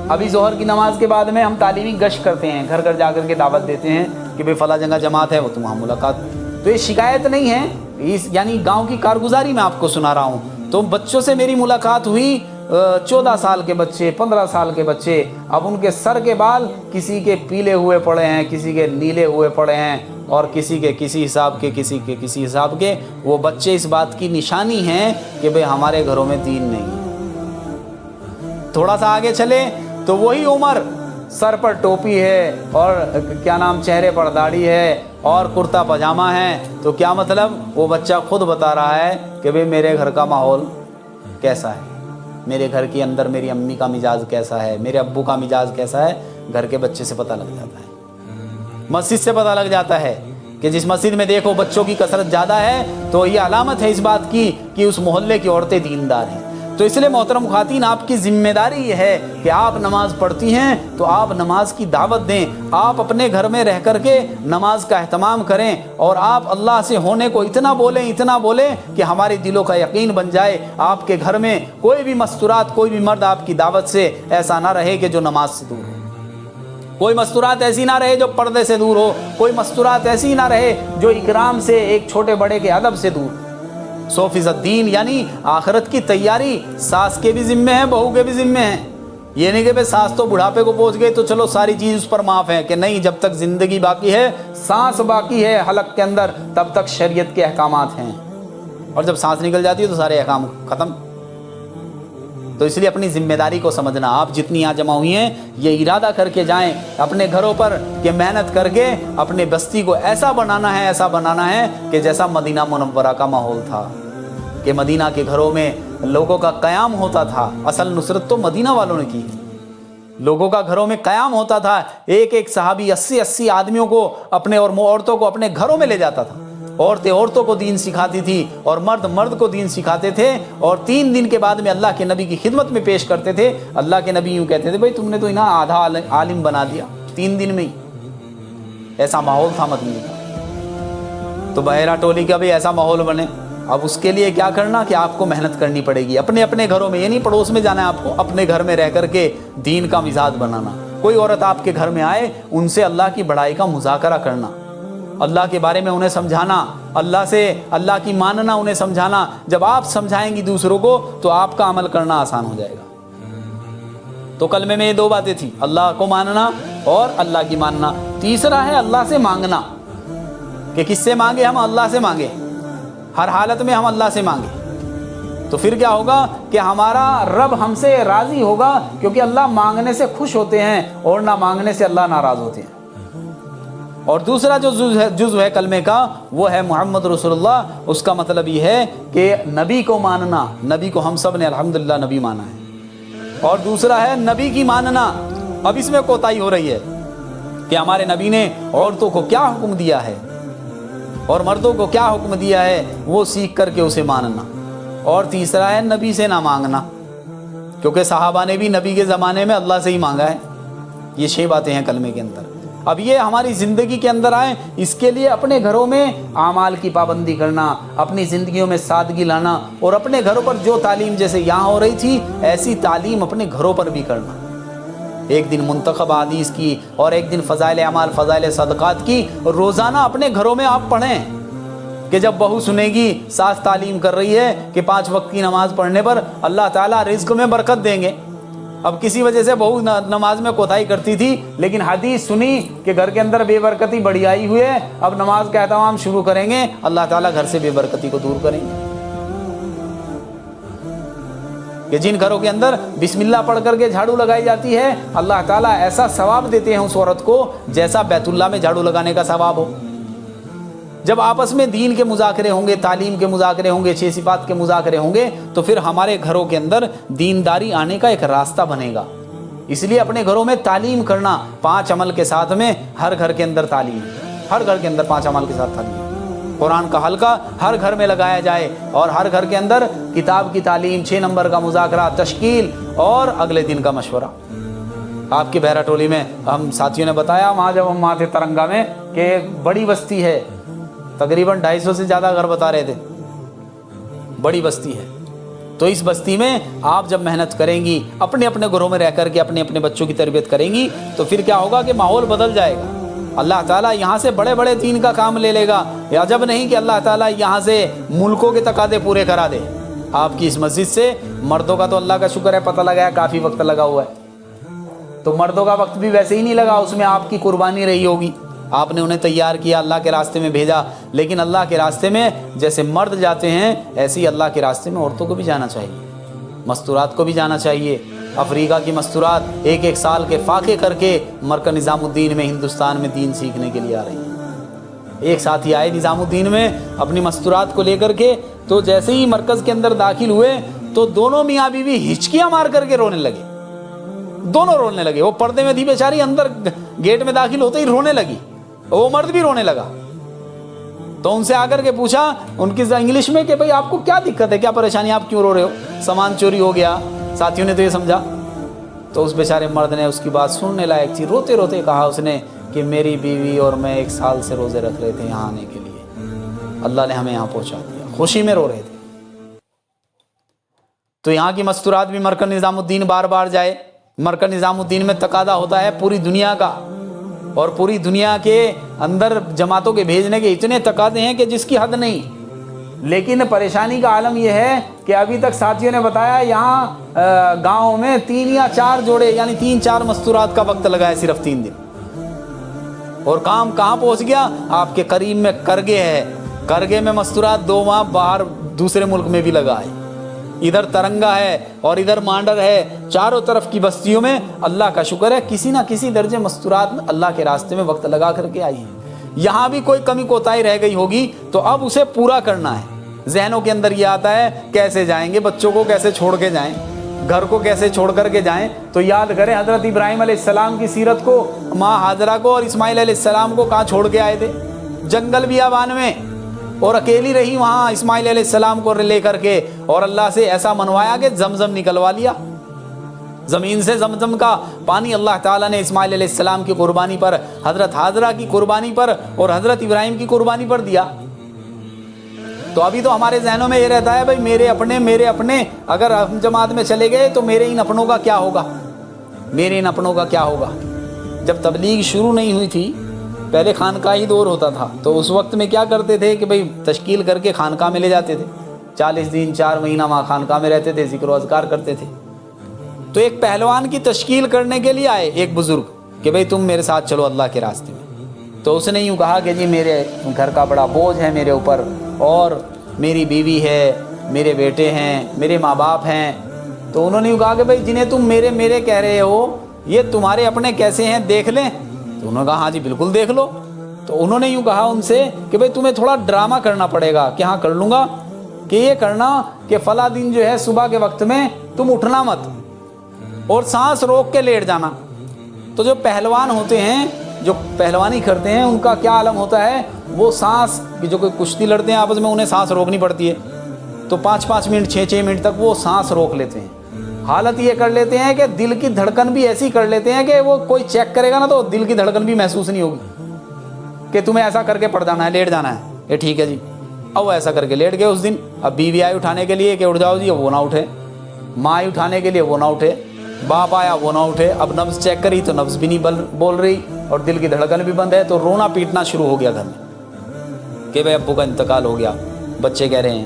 ابھی ظہر کی نماز کے بعد میں ہم تعلیمی گشت کرتے ہیں، گھر گھر جا کر کے دعوت دیتے ہیں کہ بھئی فلاں جگہ جماعت ہے، وہ تم وہاں ملاقات۔ تو یہ شکایت نہیں ہے، یعنی گاؤں کی کارگزاری میں آپ کو سنا رہا ہوں۔ تو بچوں سے میری ملاقات ہوئی، 14 سال کے بچے، 15 سال کے بچے، اب ان کے سر کے بال کسی کے پیلے ہوئے پڑے ہیں، کسی کے نیلے ہوئے پڑے ہیں، اور کسی کے کسی حساب کے، کسی کے کسی حساب کے۔ وہ بچے اس بات کی نشانی ہیں کہ بھئی ہمارے گھروں میں دین نہیں ہے۔ تھوڑا سا آگے چلے تو وہی عمر، سر پر ٹوپی ہے اور کیا نام چہرے پر داڑھی ہے اور کرتا پاجامہ ہے، تو کیا مطلب؟ وہ بچہ خود بتا رہا ہے کہ بھئی میرے گھر کا ماحول کیسا ہے، میرے گھر کے اندر میری امی کا مزاج کیسا ہے، میرے ابو کا مزاج کیسا ہے۔ گھر کے بچے سے پتہ لگ جاتا ہے، مسجد سے پتہ لگ جاتا ہے کہ جس مسجد میں دیکھو بچوں کی کثرت زیادہ ہے تو یہ علامت ہے اس بات کی کہ اس محلے کی عورتیں دیندار ہیں۔ تو اس لیے محترم خواتین، آپ کی ذمہ داری یہ ہے کہ آپ نماز پڑھتی ہیں تو آپ نماز کی دعوت دیں، آپ اپنے گھر میں رہ کر کے نماز کا اہتمام کریں، اور آپ اللہ سے ہونے کو اتنا بولیں کہ ہمارے دلوں کا یقین بن جائے۔ آپ کے گھر میں کوئی بھی مستورات، کوئی بھی مرد آپ کی دعوت سے ایسا نہ رہے کہ جو نماز سے دور ہو، کوئی مستورات ایسی نہ رہے جو پردے سے دور ہو، کوئی مستورات ایسی نہ رہے جو اکرام سے، ایک چھوٹے بڑے کے ادب سے دور۔ 100% دین یعنی آخرت کی تیاری ساس کے بھی ذمے ہیں، بہو کے بھی ذمے ہیں۔ یہ نہیں کہ بھئی ساس تو بڑھاپے کو پہنچ گئی تو چلو ساری چیز اس پر معاف ہے، کہ نہیں، جب تک زندگی باقی ہے، سانس باقی ہے حلق کے اندر، تب تک شریعت کے احکامات ہیں، اور جب سانس نکل جاتی ہے تو سارے احکام ختم۔ تو اس لیے اپنی ذمہ داری کو سمجھنا۔ آپ جتنی یہاں جمع ہوئی ہیں یہ ارادہ کر کے جائیں اپنے گھروں پر کہ محنت کر کے اپنے بستی کو ایسا بنانا ہے کہ جیسا مدینہ منورہ کا ماحول تھا، کہ مدینہ کے گھروں میں लोगों का क़याम होता था। असल नुसरत तो मदीना वालों ने की थी। लोगों का घरों में क़याम होता था। एक एक सहाबी 80-80 आदमियों को अपने और औरतों को अपने घरों में ले जाता था। औरतें औरतों को दीन सिखाती थी और मर्द मर्द को दीन सिखाते थे, और 3 दिन के बाद में अल्लाह के नबी की खिदमत में पेश करते थे। अल्लाह के नबी यूँ कहते थे, भाई तुमने तो इन्हें आधा आलिम बना दिया 3 दिन में ही। ऐसा माहौल था मदीने का। तो बहरा टोली का भी ऐसा माहौल बने। अब उसके लिए क्या करना कि आपको मेहनत करनी पड़ेगी अपने अपने घरों में, ये नहीं पड़ोस में जाना है आपको, अपने घर में रह करके दीन का मिजाज बनाना। कोई औरत आपके घर में आए, उनसे अल्लाह की बड़ाई का मुज़ाकरा करना, अल्लाह के बारे में उन्हें समझाना, अल्लाह से अल्लाह की मानना उन्हें समझाना। जब आप समझाएंगी दूसरों को तो आपका अमल करना आसान हो जाएगा। तो कलमे में ये 2 बातें थी, अल्लाह को मानना और अल्लाह की मानना। तीसरा है अल्लाह से मांगना, कि किससे मांगे? हम अल्लाह से मांगे, हर हालत में हम अल्लाह से मांगे। तो फिर क्या होगा कि हमारा रब हमसे राज़ी होगा, क्योंकि अल्लाह मांगने से खुश होते हैं और ना मांगने से अल्लाह नाराज़ होते हैं। और दूसरा जो जुज़ है कलमे का, वो है मोहम्मद रसूलुल्लाह। उसका मतलब ये है कि नबी को मानना। नबी को हम सब ने अल्हम्दुलिल्लाह नबी माना है। और दूसरा है नबी की मानना। अब इसमें कोताही हो रही है कि हमारे नबी ने औरतों को क्या हुक्म दिया है और मर्दों को क्या हुक्म दिया है, वो सीख करके उसे मानना। और तीसरा है नबी से ना मांगना, क्योंकि सहाबा ने भी नबी के ज़माने में अल्लाह से ही मांगा है। ये 6 बातें हैं कलमे के अंदर। अब ये हमारी ज़िंदगी के अंदर आए, इसके लिए अपने घरों में आमाल की पाबंदी करना, अपनी ज़िंदगियों में सादगी लाना, और अपने घरों पर जो तालीम जैसे यहाँ हो रही थी ऐसी तालीम अपने घरों पर भी करना। एक दिन मुंतखब हदीस की और एक दिन फ़ज़ाइल अमाल फ़ज़ाइल सदक़ात की रोज़ाना अपने घरों में आप पढ़ें, कि जब बहू सुनेगी सास तालीम कर रही है कि 5 वक्त की नमाज़ पढ़ने पर अल्लाह ताला रिज़्क़ में बरकत देंगे। अब किसी वजह से बहू नमाज में कोताही करती थी, लेकिन हदीस सुनी कि घर के अंदर बेबरकती बढ़ी आई हुई है, अब नमाज का एहतमाम शुरू करेंगे, अल्लाह ताला घर से बेबरकती को दूर करेंगे। कि जिन घरों के अंदर बिस्मिल्लाह पढ़ करके झाड़ू लगाई जाती है, अल्लाह ताला ऐसा सवाब देते हैं उस औरत को जैसा बैतुल्लाह में झाड़ू लगाने का सवाब हो। जब आपस में दीन के मुज़ाकरे होंगे, तालीम के मुज़ाकरे होंगे, 6 सिफात के मुज़ाकरे होंगे, तो फिर हमारे घरों के अंदर दीनदारी आने का एक रास्ता बनेगा। इसलिए अपने घरों में तालीम करना, 5 अमल के साथ में हर घर के अंदर तालीम, हर घर के अंदर 5 अमल के साथ तालीम। कुरान का हल्का हर घर में लगाया जाए और हर घर के अंदर किताब की तालीम, 6 नंबर का मुज़ाकरा, तश्कील और अगले दिन का मशवरा। आपकी बहरा टोली में हम साथियों ने बताया, वहाँ जब हम वहाँ थे तरंगा में, कि एक बड़ी बस्ती है, तकरीबन 250 से ज़्यादा घर बता रहे थे, बड़ी बस्ती है। तो इस बस्ती में आप जब मेहनत करेंगी, अपने अपने घरों में रह करके अपने अपने बच्चों की तरबियत करेंगी, तो फिर क्या होगा कि माहौल बदल जाएगा। अल्लाह ताला यहाँ से बड़े बड़े दीन का काम ले लेगा। या जब नहीं कि अल्लाह ताला यहाँ से मुल्कों के तकादे पूरे करा दे। आपकी इस मस्जिद से मर्दों का तो अल्लाह का शुक्र है पता लगाया काफ़ी वक्त लगा हुआ है, तो मर्दों का वक्त भी वैसे ही नहीं लगा, उसमें आपकी कुर्बानी रही होगी। आपने उन्हें तैयार किया, अल्लाह के रास्ते में भेजा, लेकिन अल्लाह के रास्ते में जैसे मर्द जाते हैं ऐसे ही अल्लाह के रास्ते में औरतों को भी जाना चाहिए, मस्तूरात को भी जाना चाहिए। अफ्रीका की मस्तूरात 1-1 साल के फाके करके मरकज़ निज़ामुद्दीन में हिंदुस्तान में दीन सीखने के लिए आ रही हैं। एक साथी आए निज़ामुद्दीन में अपनी मस्तूरात को लेकर के, तो जैसे ही मरकज़ के अंदर दाखिल हुए तो दोनों मियाँ बीवी हिचकियाँ मार करके रोने लगे, दोनों रोने लगे। वो पर्दे में थी बेचारी, अंदर गेट में दाखिल होते ही रोने लगी, वो मर्द भी रोने लगा। तो उनसे आकर के पूछा उनकी इंग्लिश में कि भाई आपको क्या दिक्कत है, क्या परेशानी, आप क्यों रो रहे हो? सामान चोरी हो गया। साथियों ने तो ये समझा। तो उस बेचारे मर्द ने उसकी बात सुनने लायक थी, रोते रोते कहा उसने कि मेरी बीवी और मैं 1 साल से रोज़े रख रहे थे यहाँ आने के लिए, अल्लाह ने हमें यहाँ पहुँचा दिया, खुशी में रो रहे थे। तो यहाँ की मस्तूरात भी मरकज़ निज़ामुद्दीन बार बार जाए। मरकज़ निज़ामुद्दीन में तकादा होता है पूरी दुनिया का, और पूरी दुनिया के अंदर जमातों के भेजने के इतने तकादे हैं कि जिसकी हद नहीं। लेकिन परेशानी का आलम यह है कि अभी तक साथियों ने बताया यहाँ गाँव में 3 या 4 जोड़े यानी 3-4 मस्तूरात का वक्त लगा है, सिर्फ 3 दिन, और काम कहाँ पहुँच गया? आपके करीब में करगे है, करगे में मस्तूरात 2 माह बाहर दूसरे मुल्क में भी लगा है, इधर तरंगा है और इधर मांडर है। चारों तरफ की बस्तियों में अल्लाह का शुक्र है किसी ना किसी दर्जे मस्तूरात अल्लाह के रास्ते में वक्त लगा करके आई हैं। यहाँ भी कोई कमी कोताही रह गई होगी तो अब उसे पूरा करना है। ذہنوں کے اندر یہ آتا ہے کیسے جائیں گے، بچوں کو کیسے چھوڑ کے جائیں، گھر کو کیسے چھوڑ کر کے جائیں. تو یاد کریں حضرت ابراہیم علیہ السلام کی سیرت کو، ماں ہاجرہ کو اور اسماعیل علیہ السلام کو کہاں چھوڑ کے آئے تھے؟ جنگل بیابان میں، اور اکیلی رہی وہاں اسماعیل علیہ السلام کو لے کر کے، اور اللہ سے ایسا منوایا کہ زمزم نکلوا لیا. زمین سے زمزم کا پانی اللہ تعالیٰ نے اسماعیل علیہ السلام کی قربانی پر، حضرت ہاجرہ کی قربانی پر اور حضرت ابراہیم کی قربانی پر دیا. تو ابھی تو ہمارے ذہنوں میں یہ رہتا ہے بھائی میرے اپنے، اگر ہم جماعت میں چلے گئے تو میرے ان اپنوں کا کیا ہوگا، میرے ان اپنوں کا کیا ہوگا. جب تبلیغ شروع نہیں ہوئی تھی، پہلے خانقاہی دور ہوتا تھا، تو اس وقت میں کیا کرتے تھے کہ بھائی تشکیل کر کے خانقاہ میں لے جاتے تھے، 40 دن 4 مہینہ وہاں خانقاہ میں رہتے تھے، ذکر و اذکار کرتے تھے. تو ایک پہلوان کی تشکیل کرنے کے لیے آئے ایک بزرگ کہ بھئی تم میرے ساتھ چلو اللہ کے راستے میں. تو اس نے یوں کہا کہ جی میرے گھر کا بڑا بوجھ ہے میرے اوپر، اور میری بیوی ہے، میرے بیٹے ہیں، میرے ماں باپ ہیں. تو انہوں نے یوں کہا کہ بھئی جنہیں تم میرے کہہ رہے ہو یہ تمہارے اپنے کیسے ہیں دیکھ لیں. تو انہوں نے کہا ہاں جی بالکل دیکھ لو. تو انہوں نے یوں کہا ان سے کہ بھئی تمہیں تھوڑا ڈرامہ کرنا پڑے گا. کہ ہاں کر لوں گا، کہ یہ کرنا کہ فلاں دن جو ہے صبح کے وقت میں تم اٹھنا مت اور سانس روک کے لیٹ جانا. تو جو پہلوان ہوتے ہیں، جو پہلوانی کرتے ہیں، ان کا کیا عالم ہوتا ہے، وہ سانس، جو کوئی کشتی لڑتے ہیں آپس میں انہیں سانس روکنی پڑتی ہے، تو 5 منٹ 6 منٹ تک وہ سانس روک لیتے ہیں. حالت یہ کر لیتے ہیں کہ دل کی دھڑکن بھی ایسی کر لیتے ہیں کہ وہ کوئی چیک کرے گا نا تو دل کی دھڑکن بھی محسوس نہیں ہوگی کہ تمہیں ایسا کر کے پڑ جانا ہے، لیٹ جانا ہے. یہ ٹھیک ہے جی. اب وہ ایسا کر کے لیٹ گئے اس دن. اب بیوی آئی اٹھانے کے لیے کہ اٹھ جاؤ جی، وہ نہ اٹھے. ماں آئی اٹھانے کے لیے، وہ نہ اٹھے. باپ آیا، وہ نہ اٹھے. اب نبض چیک کری تو نبض بھی نہیں بول رہی اور دل کی دھڑکن بھی بند ہے. تو رونا پیٹنا شروع ہو گیا گھر میں کہ بھائی ابو کا انتقال ہو گیا. بچے کہہ رہے ہیں،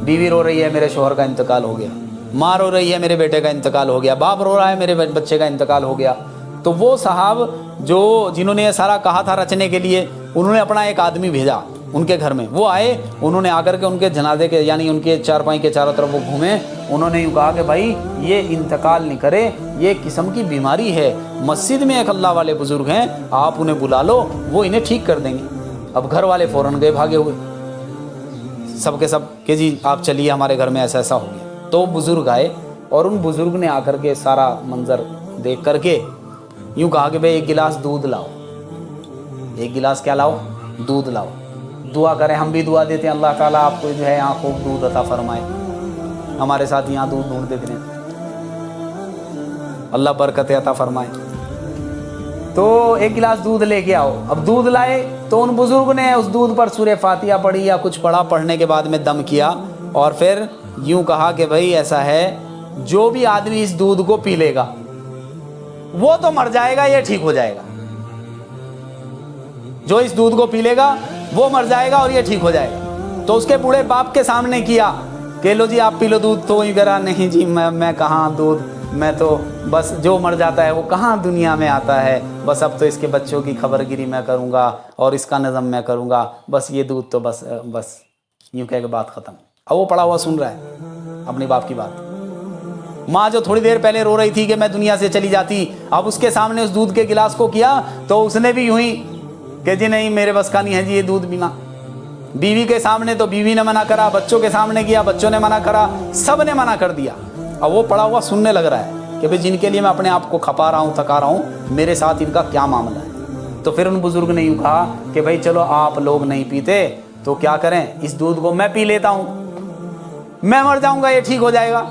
بیوی رو رہی ہے میرے شوہر کا انتقال ہو گیا، ماں رو رہی ہے میرے بیٹے کا انتقال ہو گیا، باپ رو رہا ہے میرے بچے کا انتقال ہو گیا. تو وہ صاحب جنہوں نے یہ سارا کہا تھا رچنے کے لیے، انہوں نے اپنا ایک آدمی بھیجا ان کے گھر میں. وہ آئے، انہوں نے آ کر کے ان کے جنازے کے یعنی ان کے چارپائی کے چاروں طرف وہ گھومے. انہوں نے یوں کہا کہ بھائی یہ انتقال نہیں کرے، یہ ایک قسم کی بیماری ہے. مسجد میں ایک اللہ والے بزرگ ہیں، آپ انہیں بلا لو، وہ انہیں ٹھیک کر دیں گے. اب گھر والے فوراً گئے بھاگے ہوئے سب کے سب کہ جی آپ چلیے ہمارے گھر میں ایسا ایسا ہو گیا. تو بزرگ آئے اور ان بزرگ نے آ کر کے سارا منظر دیکھ کر کے یوں کہا کہ بھئی ایک گلاس دودھ لاؤ. ایک گلاس کیا لاؤ؟ دودھ لاؤ. دعا کریں، ہم بھی دعا دیتے ہیں اللہ تعالیٰ آپ کو جو ہے یہاں خوب دودھ عطا فرمائے. ہمارے ساتھ یہاں دودھ ڈھونڈ دیتے ہیں، اللہ برکت عطا فرمائے. تو ایک گلاس دودھ لے کے آؤ. اب دودھ لائے تو ان بزرگ نے اس دودھ پر سورہ فاتحہ پڑھی یا کچھ پڑھا، پڑھنے کے بعد میں دم کیا اور پھر یوں کہا کہ بھئی ایسا ہے جو بھی آدمی اس دودھ کو پی لے گا وہ تو مر جائے گا، یہ ٹھیک ہو جائے گا. جو اس دودھ کو پی لے گا وہ مر جائے گا اور یہ ٹھیک ہو جائے گا. تو اس کے بوڑھے باپ کے سامنے کیا کہ لو جی آپ پی لو دودھ. تو وہی کرا نہیں جی میں کہاں دودھ، میں تو بس جو مر جاتا ہے وہ کہاں دنیا میں آتا ہے. بس اب تو اس کے بچوں کی خبر گیری میں کروں گا اور اس کا نظم میں کروں گا، بس یہ دودھ تو بس یوں کہہ کے بات ختم. اب وہ پڑا ہوا سن رہا ہے اپنے باپ کی بات. ماں جو تھوڑی دیر پہلے رو رہی تھی کہ میں دنیا سے چلی جاتی، اب اس کے سامنے اس دودھ کے گلاس کو کیا تو اس نے بھی یوں ہی کہ جی نہیں میرے بس کا نہیں ہے جی یہ دودھ پینا. بیوی کے سامنے تو بیوی نے منع کرا، بچوں کے سامنے کیا، بچوں نے منع کرا، سب نے منع کر دیا. اب وہ پڑا ہوا سننے لگ رہا ہے کہ بھئی جن کے لیے میں اپنے آپ کو کھپا رہا ہوں، تھکا رہا ہوں، میرے ساتھ ان کا کیا معاملہ ہے. تو پھر ان بزرگ نے یوں کہا کہ بھئی چلو آپ لوگ نہیں پیتے تو کیا کریں، اس دودھ کو میں پی لیتا ہوں، میں مر جاؤں گا یہ ٹھیک ہو جائے گا.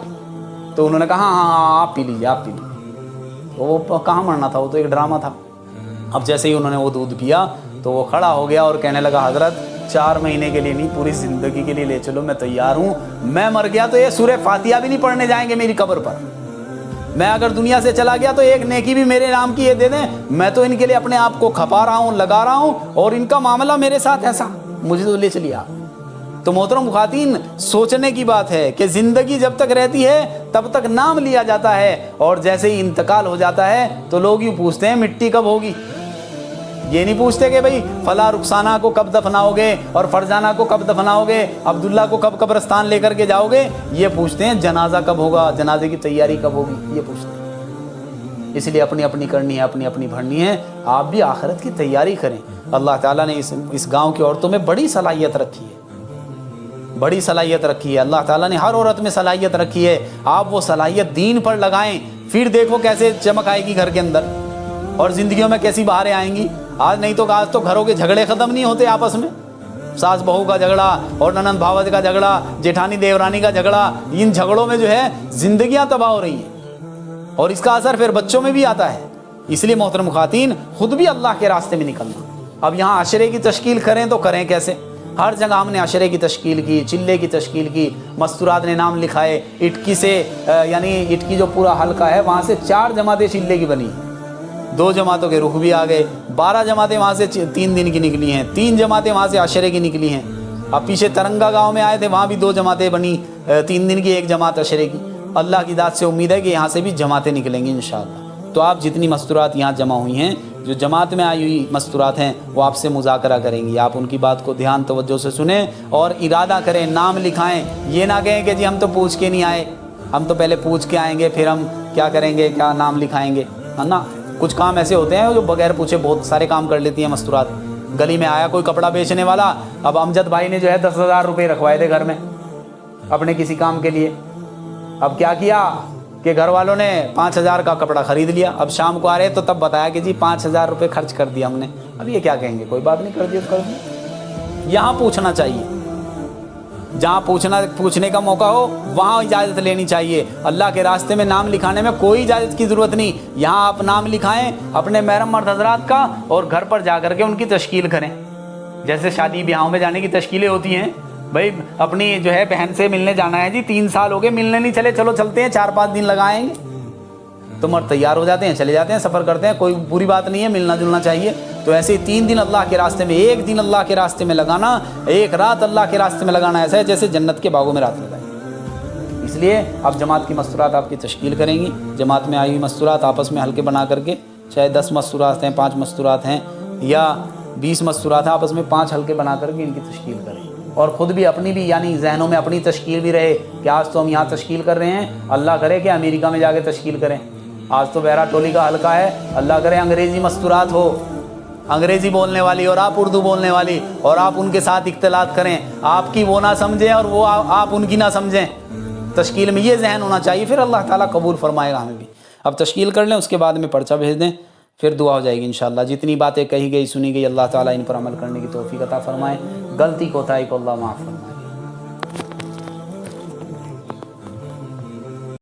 تو انہوں نے کہا ہاں آپ پی لیجیے، آپ پی لیجیے. تو وہ کہاں مرنا تھا، وہ تو ایک ڈرامہ تھا. اب جیسے ہی انہوں نے وہ دودھ پیا تو وہ کھڑا ہو گیا اور کہنے لگا حضرت 4 مہینے کے لیے نہیں، پوری زندگی کے لیے لے چلو، میں تیار ہوں. میں مر گیا تو یہ سورہ فاتحہ بھی نہیں پڑھنے جائیں گے میری قبر پر. میں اگر دنیا سے چلا گیا تو ایک نیکی بھی میرے نام کی یہ دے دیں. میں تو ان کے لیے اپنے آپ کو کھپا رہا ہوں، لگا رہا ہوں، اور ان کا معاملہ میرے ساتھ ایسا، مجھے تو لے چلیے آپ. تو محترم خواتین، سوچنے کی بات ہے کہ زندگی جب تک رہتی ہے تب تک نام لیا جاتا ہے، اور جیسے ہی انتقال ہو جاتا ہے تو لوگ یوں پوچھتے ہیں مٹی کب ہوگی. یہ نہیں پوچھتے کہ بھئی فلاں رخسانہ کو کب دفناؤ گے اور فرزانہ کو کب دفناؤ گے، عبداللہ کو کب قبرستان لے کر کے جاؤ گے. یہ پوچھتے ہیں جنازہ کب ہوگا، جنازے کی تیاری کب ہوگی، یہ پوچھتے ہیں. اس لیے اپنی اپنی کرنی ہے، اپنی اپنی بھرنی ہے. آپ بھی آخرت کی تیاری کریں. اللہ تعالیٰ نے اس گاؤں کی عورتوں میں بڑی صلاحیت رکھی ہے، بڑی صلاحیت رکھی ہے، اللہ تعالیٰ نے ہر عورت میں صلاحیت رکھی ہے، آپ وہ صلاحیت دین پر لگائیں، پھر دیکھو کیسے چمک آئے گی گھر کے اندر اور زندگیوں میں کیسی بہاریں آئیں گی۔ آج نہیں تو آج تو گھروں کے جھگڑے ختم نہیں ہوتے آپس میں، ساس بہو کا جھگڑا اور ننند بھاوج کا جھگڑا، جیٹھانی دیورانی کا جھگڑا، ان جھگڑوں میں جو ہے زندگیاں تباہ ہو رہی ہیں اور اس کا اثر پھر بچوں میں بھی آتا ہے۔ اس لیے محترم خواتین، خود بھی اللہ کے راستے میں نکلنا۔ اب یہاں عشرے کی تشکیل کریں تو کریں کیسے؟ ہر جگہ ہم نے عشرے کی تشکیل کی، چلے کی تشکیل کی، مستورات نے نام لکھائے، اٹکی سے یعنی اٹکی جو پورا حلقہ ہے وہاں سے 4 جماعتیں چلے کی بنی، 2 جماعتوں کے رخ بھی آ گئے، 12 جماعتیں وہاں سے 3 دن کی نکلی ہیں، 3 جماعتیں وہاں سے عشرے کی نکلی ہیں۔ اب پیچھے ترنگا گاؤں میں آئے تھے، وہاں بھی 2 جماعتیں بنی، 3 دن کی 1 جماعت عشرے کی۔ اللہ کی ذات سے امید ہے کہ یہاں سے بھی جماعتیں نکلیں گی انشاءاللہ۔ تو آپ جتنی مستورات یہاں جمع ہوئی ہیں، جو جماعت میں آئی ہوئی مستورات ہیں، وہ آپ سے مذاکرہ کریں گی، آپ ان کی بات کو دھیان توجہ سے سنیں اور ارادہ کریں، نام لکھائیں۔ یہ نہ کہیں کہ جی ہم تو پوچھ کے نہیں آئے، ہم تو پہلے پوچھ کے آئیں گے پھر ہم کیا کریں گے، کیا نام لکھائیں گے، ہے نا۔ کچھ کام ایسے ہوتے ہیں جو بغیر پوچھے بہت سارے کام کر لیتی ہیں مستورات۔ گلی میں آیا کوئی کپڑا بیچنے والا، اب امجد بھائی نے جو ہے 10,000 روپے رکھوائے تھے گھر میں اپنے کسی کام کے لیے۔ اب کیا کیا کہ گھر والوں نے 5,000 کا کپڑا خرید لیا، اب شام کو آ رہے تو تب بتایا کہ جی 5,000 روپے خرچ کر دیا ہم نے۔ اب یہ کیا کہیں گے، کوئی بات نہیں، کر دیا تو کر دیا۔ یہاں پوچھنا چاہیے، جہاں پوچھنے کا موقع ہو وہاں اجازت لینی چاہیے۔ اللہ کے راستے میں نام لکھانے میں کوئی اجازت کی ضرورت نہیں، یہاں آپ نام لکھائیں اپنے محرم مرد حضرات کا اور گھر پر جا کر کے ان کی تشکیل کریں۔ جیسے شادی بیاہوں میں جانے کی تشکیلیں ہوتی ہیں، بھائی اپنی جو ہے بہن سے ملنے جانا ہے جی، 3 سال ہو گئے ملنے نہیں چلے، چلو چلتے ہیں 4-5 دن لگائیں گے، تو مرد تیار ہو جاتے ہیں، چلے جاتے ہیں، سفر کرتے ہیں، کوئی بری بات نہیں ہے، ملنا جلنا چاہیے۔ تو ایسے 3 دن اللہ کے راستے میں، 1 دن اللہ کے راستے میں لگانا، 1 رات اللہ کے راستے میں لگانا ایسا ہے جیسے جنت کے باغوں میں رات لگائیں۔ اس لیے اب جماعت کی مستورات آپ کی تشکیل کریں گی، جماعت میں آئی ہوئی مستورات آپس میں حلقے بنا کر کے، چاہے 10 مستورات ہیں، 5 مستورات ہیں یا 20 مستورات ہیں، آپس میں 5 حلقے بنا کر کے ان کی تشکیل کریں، اور خود بھی اپنی بھی یعنی ذہنوں میں اپنی تشکیل بھی رہے کہ آج تو ہم یہاں تشکیل کر رہے ہیں، اللہ کرے کہ امریکہ میں جا کے تشکیل کریں، آج تو بیرا ٹولی کا حلقہ ہے، اللہ کرے انگریزی مستورات ہو، انگریزی بولنے والی اور آپ اردو بولنے والی، اور آپ ان کے ساتھ اختلاط کریں، آپ کی وہ نہ سمجھیں اور وہ آپ ان کی نہ سمجھیں۔ تشکیل میں یہ ذہن ہونا چاہیے، پھر اللہ تعالیٰ قبول فرمائے گا ہمیں بھی۔ اب تشکیل کر لیں، اس کے بعد میں پرچہ بھیج دیں، پھر دعا ہو جائے گی انشاءاللہ۔ جتنی باتیں کہی گئی سنی گئی، اللہ تعالیٰ ان پر عمل کرنے کی توفیق عطا فرمائے، غلطی کوتاہی کو اللہ معاف فرمائے۔